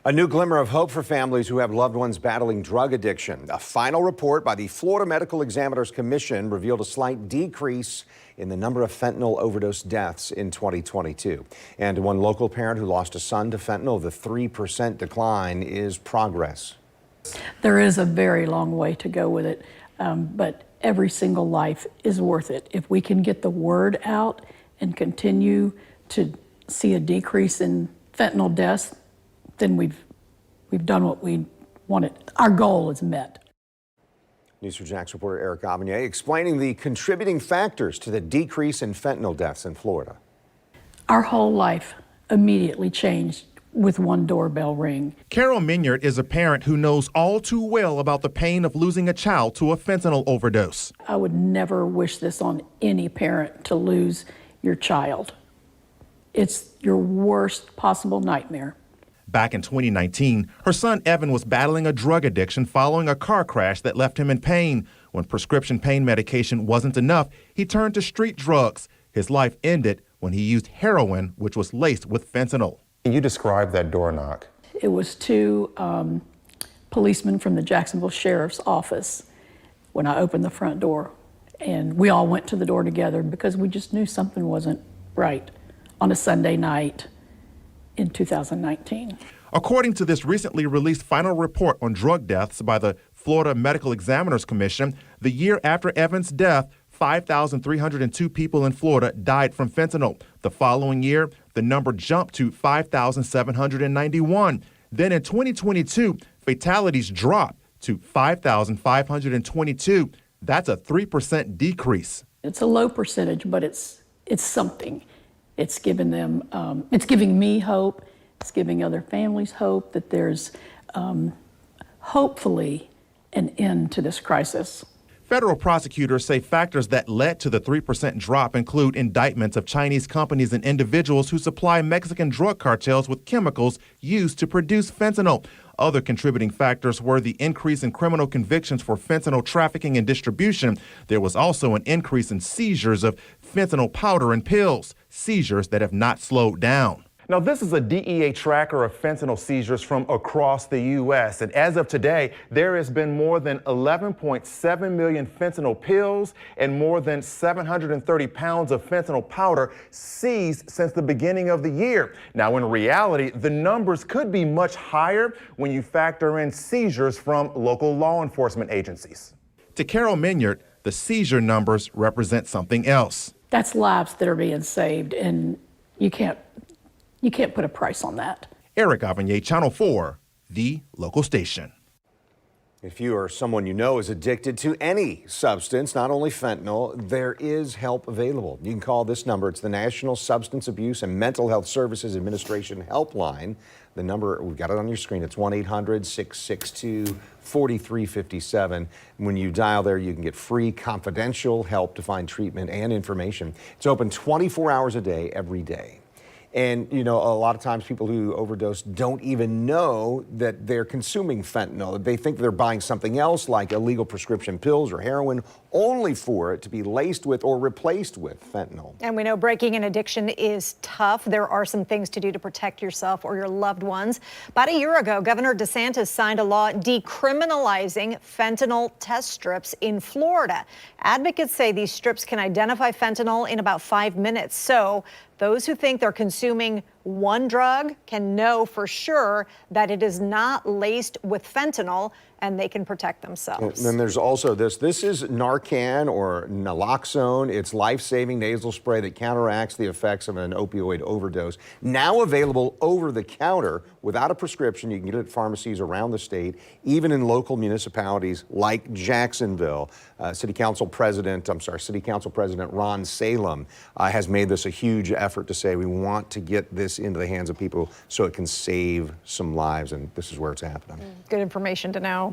A new glimmer of hope for families who have loved ones battling drug addiction. A final report by the Florida Medical Examiners Commission revealed a slight decrease in the number of fentanyl overdose deaths in 2022. And to one local parent who lost a son to fentanyl, the 3% decline is progress. There is a very long way to go with it, but every single life is worth it. If we can get the word out and continue to see a decrease in fentanyl deaths, then we've done what we wanted. Our goal is met. News4JAX reporter Eric Avignon explaining the contributing factors to the decrease in fentanyl deaths in Florida. Our whole life immediately changed with one doorbell ring. Carol Minyard is a parent who knows all too well about the pain of losing a child to a fentanyl overdose. I would never wish this on any parent, to lose your child. It's your worst possible nightmare. Back in 2019, her son Evan was battling a drug addiction following a car crash that left him in pain. When prescription pain medication wasn't enough, he turned to street drugs. His life ended when he used heroin, which was laced with fentanyl. Can you describe that door knock? It was two policemen from the Jacksonville Sheriff's Office when I opened the front door. And we all went to the door together because we just knew something wasn't right on a Sunday night in 2019. According to this recently released final report on drug deaths by the Florida Medical Examiners Commission, the year after Evan's death, 5,302 people in Florida died from fentanyl. The following year, the number jumped to 5,791. Then in 2022, fatalities dropped to 5,522. That's a 3% decrease. It's a low percentage, but it's something. It's giving them, it's giving me hope. It's giving other families hope that there's hopefully an end to this crisis. Federal prosecutors say factors that led to the 3% drop include indictments of Chinese companies and individuals who supply Mexican drug cartels with chemicals used to produce fentanyl. Other contributing factors were the increase in criminal convictions for fentanyl trafficking and distribution. There was also an increase in seizures of fentanyl powder and pills, seizures that have not slowed down. Now, this is a DEA tracker of fentanyl seizures from across the U.S. And as of today, there has been more than 11.7 million fentanyl pills and more than 730 pounds of fentanyl powder seized since the beginning of the year. Now, in reality, the numbers could be much higher when you factor in seizures from local law enforcement agencies. To Carol Minyard, the seizure numbers represent something else. That's lives that are being saved, and you can't put a price on that. Eric Avignon, Channel 4, the local station. If you or someone you know is addicted to any substance, not only fentanyl, there is help available. You can call this number. It's the National Substance Abuse and Mental Health Services Administration helpline. The number, we've got it on your screen. It's 1-800-662-4357. When you dial there, you can get free confidential help to find treatment and information. It's open 24 hours a day, every day. And, you know, a lot of times people who overdose don't even know that they're consuming fentanyl. They think they're buying something else like illegal prescription pills or heroin, only for it to be laced with or replaced with fentanyl. And we know breaking an addiction is tough. There are some things to do to protect yourself or your loved ones. About a year ago, Governor DeSantis signed a law decriminalizing fentanyl test strips in Florida. Advocates say these strips can identify fentanyl in about 5 minutes. So those who think they're consuming one drug can know for sure that it is not laced with fentanyl, and they can protect themselves. And then there's also this. This is Narcan or naloxone. It's life-saving nasal spray that counteracts the effects of an opioid overdose. Now available over the counter without a prescription. You can get it at pharmacies around the state, even in local municipalities like Jacksonville. City Council President Ron Salem has made this a huge effort to say we want to get this into the hands of people so it can save some lives, and this is where it's happening. Good information to know.